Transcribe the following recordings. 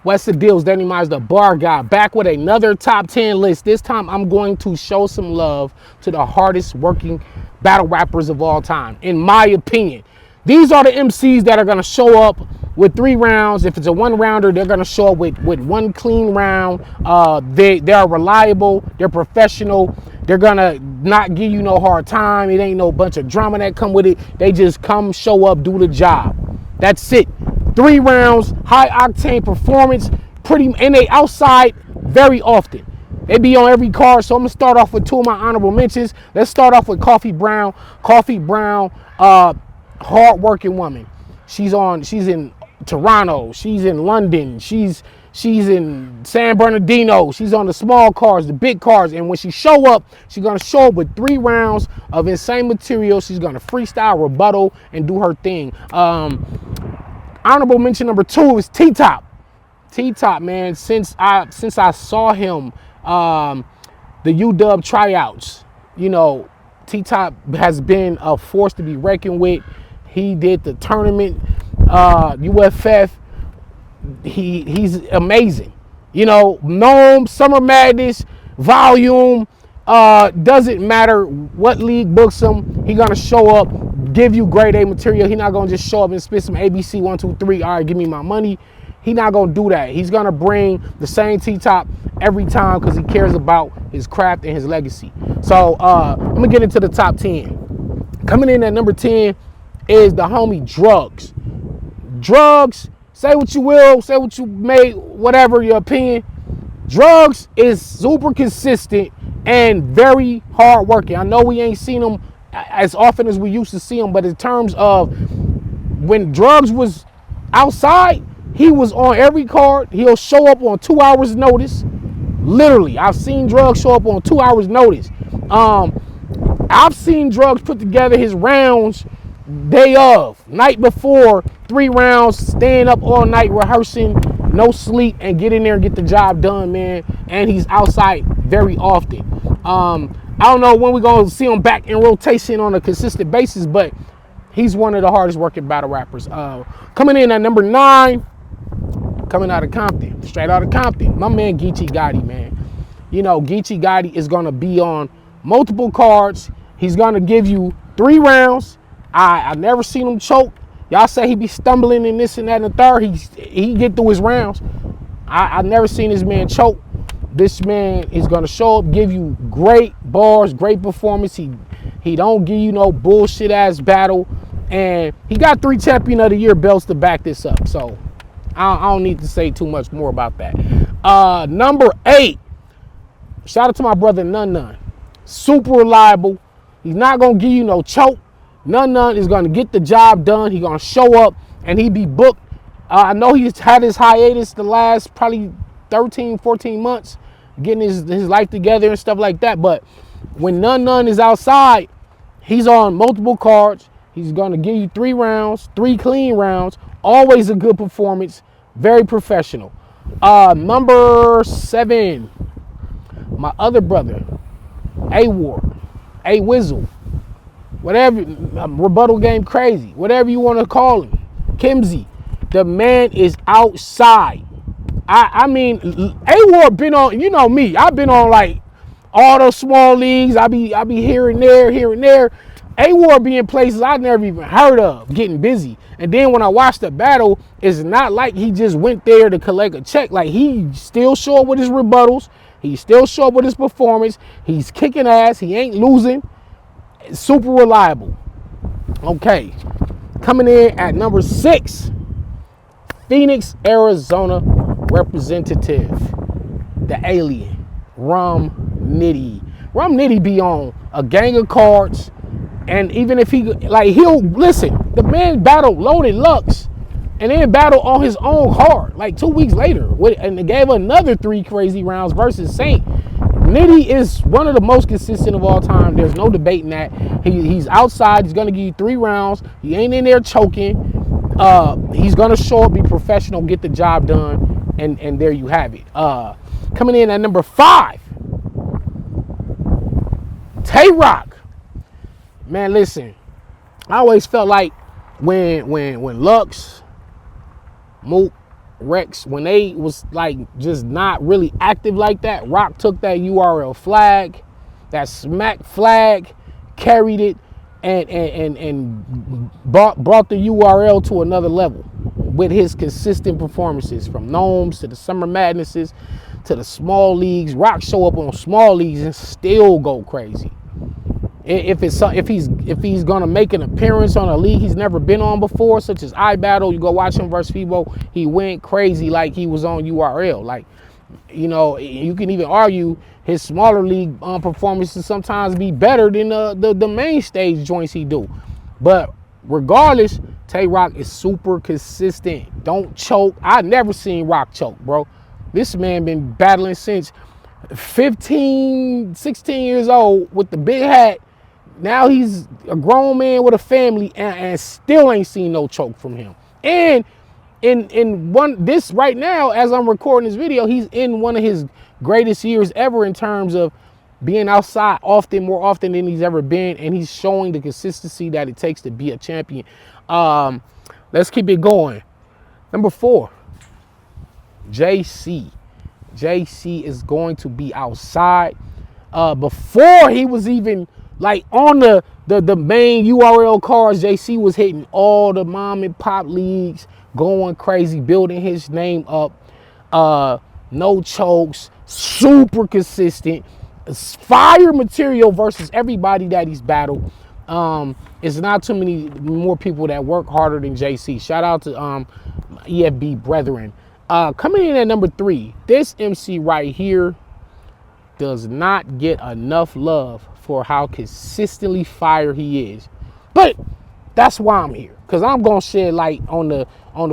What's the deals? Danny Myers, the bar guy, back with another top 10 list. This time I'm going to show some love to the hardest working battle rappers of all time, in my opinion. These are the MCs that are going to show up with 3 rounds. If it's a 1-rounder, they're going to show up with 1 clean round. They are reliable. They're professional. They're going to not give you no hard time. It ain't no bunch of drama that come with it. They just come, show up, do the job. That's it. 3 rounds, high octane performance, and they outside very often. They be on every card, so I'm gonna start off with 2 of my honorable mentions. Let's start off with Coffee Brown. Coffee Brown, hard-working woman. She's in Toronto. She's in London. She's in San Bernardino. She's on the small cars, the big cars, and when she show up, she's gonna show up with 3 rounds of insane material. She's gonna freestyle, rebuttal, and do her thing. Honorable mention number 2 is T-Top. T-Top, man, since I saw him, the UW tryouts, you know, T-Top has been a force to be reckoned with. He did the tournament, UFF. He's amazing. You know, Gnome, Summer Madness, Volume, doesn't matter what league books him, he gonna show up, give you grade A material. He not gonna just show up and spit some ABC 1, 2, 3. All right, give me my money. He not gonna do that. He's gonna bring the same T-Top every time because he cares about his craft and his legacy. So I'm gonna get into the top 10. Coming in at number 10 is the homie Drugs. Drugs, say what you will, say what you may, whatever your opinion. Drugs is super consistent and very hard working. I know we ain't seen him as often as we used to see him, but in terms of when Drugs was outside, he was on every card. He'll show up on 2 hours notice. Literally, I've seen Drugs show up on 2 hours notice. I've seen Drugs put together his rounds day of, night before, 3 rounds, staying up all night rehearsing, no sleep, and get in there and get the job done, man. And he's outside very often. I don't know when we're going to see him back in rotation on a consistent basis, but he's one of the hardest working battle rappers. Coming in at number 9, coming out of Compton, straight out of Compton, my man Geechee Gotti, man. You know, Geechee Gotti is going to be on multiple cards. He's going to give you 3 rounds. I never seen him choke. Y'all say he be stumbling in this and that and the third. He get through his rounds. I never seen this man choke. This man is gonna show up, give you great bars, great performance. He don't give you no bullshit ass battle, and he got 3 Champion of the Year belts to back this up. So I don't need to say too much more about that. Number 8, shout out to my brother Nun. Super reliable. He's not gonna give you no choke. Nun is gonna get the job done. He's gonna show up and he be booked. I know he's had his hiatus the last probably 13, 14 months, getting his life together and stuff like that. But when Nun is outside, he's on multiple cards. He's gonna give you 3 rounds, 3 clean rounds. Always a good performance. Very professional. Number 7, my other brother, A-Ward, A-Wizzle, whatever, rebuttal game crazy, whatever you want to call him, Kimsey. The man is outside. I mean, A-Ward been on, you know me, I've been on like all those small leagues. I be here and there. A-Ward be in places I never even heard of, getting busy. And then when I watched the battle, it's not like he just went there to collect a check. Like, he still show up with his rebuttals. He still show up with his performance. He's kicking ass. He ain't losing. Super reliable. Okay. Coming in at number 6, Phoenix, Arizona representative, the alien, Rum Nitty. Rum Nitty be on a gang of cards. And even if he'll listen, the man battled Loaded Lux and then battled on his own card like 2 weeks later. And they gave another 3 crazy rounds versus Saint. Nitty is one of the most consistent of all time. There's no debating that. He's outside. He's going to give you 3 rounds. He ain't in there choking. He's going to show up, be professional, get the job done, and there you have it. Coming in at number 5, Tay-Rock. Man, listen, I always felt like when Lux, Mook, Rex, when they was like just not really active like that, Rock took that URL flag, that smack flag, carried it, and brought the URL to another level with his consistent performances, from Gnomes to the Summer Madnesses to the small leagues. Rock show up on small leagues and still go crazy. If he's gonna make an appearance on a league he's never been on before, such as iBattle, you go watch him versus Fibo, he went crazy like he was on URL. Like, you know, you can even argue his smaller league performances sometimes be better than the main stage joints he do. But regardless, Tay Rock is super consistent. Don't choke. I never seen Rock choke, bro. This man been battling since 15, 16 years old with the big hat. Now he's a grown man with a family and still ain't seen no choke from him. And this right now, as I'm recording this video, he's in one of his greatest years ever in terms of being outside more often than he's ever been, and he's showing the consistency that it takes to be a champion. Let's keep it going. Number 4, JC. JC is going to be outside. Before he was even like on the main URL cards, JC was hitting all the mom and pop leagues, going crazy, building his name up. No chokes, super consistent, fire material versus everybody that he's battled. It's not too many more people that work harder than JC. Shout out to EFB brethren. Coming in at number 3, this MC right here does not get enough love for how consistently fire he is. But that's why I'm here, because I'm gonna shed light on the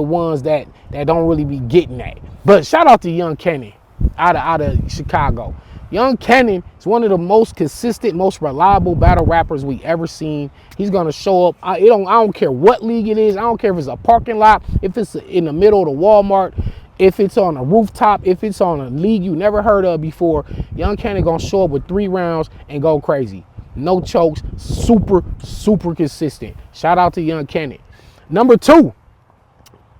ones that don't really be getting that. But shout out to Young Cannon out of Chicago. Young Cannon is one of the most consistent, most reliable battle rappers we ever seen. He's gonna show up. I don't care what league it is. I don't care if it's a parking lot, if it's in the middle of the Walmart, if it's on a rooftop, if it's on a league you never heard of before. Young Cannon gonna show up with 3 rounds and go crazy. No chokes, super consistent. Shout out to Young Cannon. Number 2,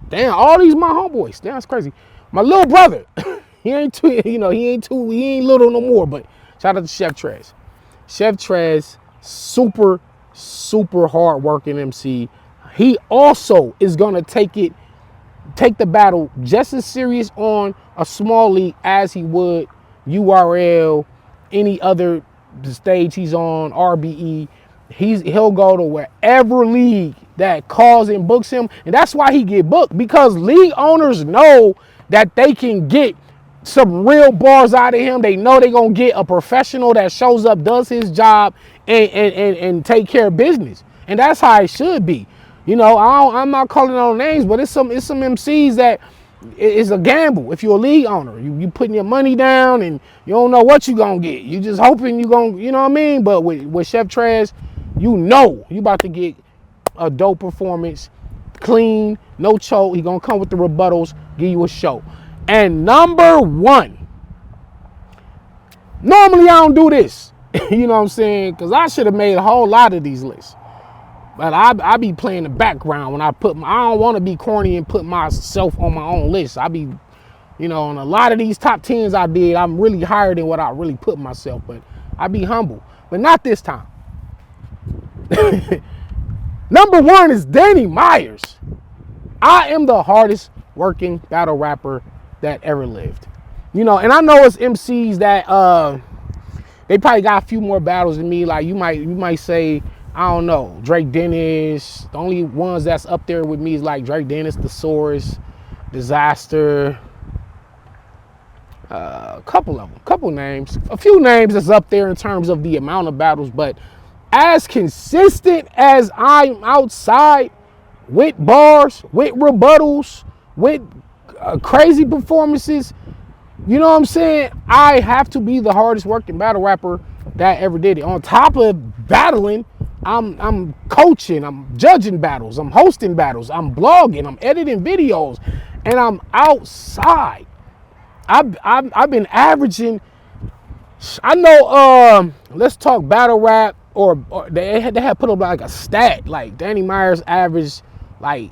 damn, all these my homeboys. Damn, that's crazy. My little brother. He ain't little no more, but shout out to Chef Trez. Chef Trez, super hard working MC. He also is gonna take the battle just as serious on a small league as he would URL, any other stage he's on, RBE. He'll go to wherever league that calls and books him, and that's why he get booked, because league owners know that they can get some real bars out of him. They know they're gonna get a professional that shows up, does his job, and take care of business. And that's how it should be. You know, I'm not calling on names, but it's some MCs that it's a gamble. If you're a league owner, you putting your money down and you don't know what you gonna get. You just hoping you gonna, you know what I mean? But with Chef Trez, you know you about to get a dope performance, clean, no choke. He gonna come with the rebuttals, give you a show. And number 1, normally I don't do this, you know what I'm saying? Because I should have made a whole lot of these lists. But I be playing the background when I don't want to be corny and put myself on my own list. I be, you know, on a lot of these top 10s I did, I'm really higher than what I really put myself, but I be humble. But not this time. Number 1 is Danny Myers. I am the hardest working battle rapper that ever lived. You know, and I know it's MCs that they probably got a few more battles than me. Like you might say, I don't know, Drake Dennis. The only ones that's up there with me is like Drake Dennis, Thesaurus, Disaster. A couple names, a few names that's up there in terms of the amount of battles, but as consistent as I'm outside with bars, with rebuttals, with crazy performances, you know what I'm saying? I have to be the hardest working battle rapper that ever did it. On top of battling, I'm coaching, I'm judging battles, I'm hosting battles, I'm blogging, I'm editing videos, and I'm outside. I've been averaging, I know, let's talk battle rap, or they had put up like a stat, like Danny Myers averaged like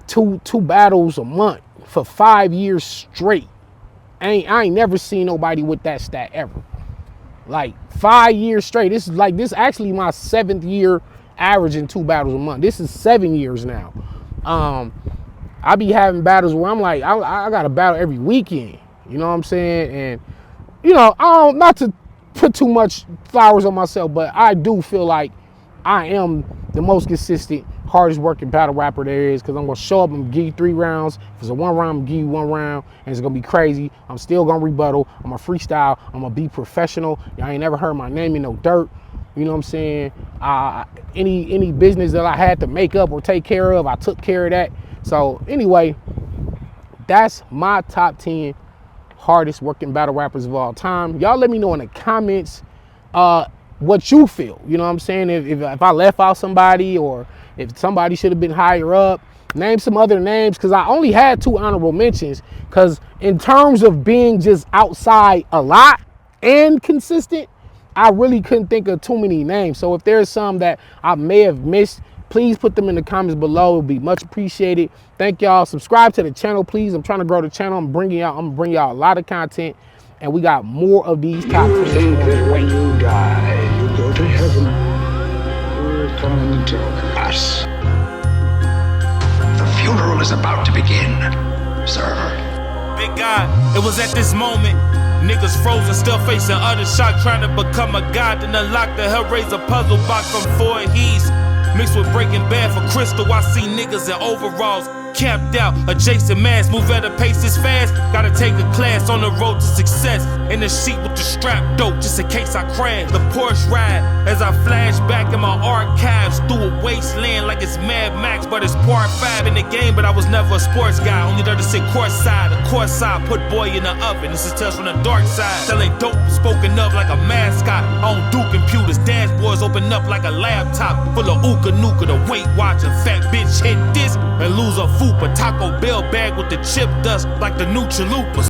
two battles a month for 5 years straight. I ain't never seen nobody with that stat ever. Like 5 years straight. This is actually my 7th year averaging 2 battles a month. This is 7 years now. I be having battles where I'm like, I got a battle every weekend. You know what I'm saying? And you know, not to put too much flowers on myself, but I do feel like I am the most consistent, hardest working battle rapper there is, because I'm gonna show up and give you 3 rounds. If it's a 1 round, I'm gonna give you 1 round, and it's gonna be crazy. I'm still gonna rebuttal. I'm gonna freestyle. I'm gonna be professional. Y'all ain't never heard my name in no dirt. You know what I'm saying? Any business that I had to make up or take care of, I took care of that. So anyway, that's my top 10 hardest working battle rappers of all time. Y'all let me know in the comments what you feel. You know what I'm saying? If I left out somebody, or if somebody should have been higher up, name some other names, because I only had 2 honorable mentions, because in terms of being just outside a lot and consistent, I really couldn't think of too many names. So if there's some that I may have missed, please put them in the comments below. It would be much appreciated. Thank y'all. Subscribe to the channel, please. I'm trying to grow the channel. I'm bringing y'all a lot of content, and we got more of these top 10. When you die, you go to heaven. Come to us. The funeral is about to begin, sir. Big God, it was at this moment. Niggas frozen, still facing utter shock, trying to become a god and unlock the Hellraiser puzzle box from 4 He's. Mixed with Breaking Bad for Crystal, I see niggas in overalls, camped out, adjacent mass, move at a pace is fast. Gotta take a class on the road to success. In the seat with the strap dope, just in case I crash. The Porsche ride as I flash back in my archives through a wasteland like it's Mad Max, but it's part 5 in the game. But I was never a sports guy, only there to sit courtside. The court side put boy in the oven. This is tales from the dark side. Selling dope, spoken up like a mascot. I don't do computers, dashboards open up like a laptop full of ooka nooka. The Weight Watcher, fat bitch hit this and lose a food. A Taco Bell bag with the chip dust like the new chalupas.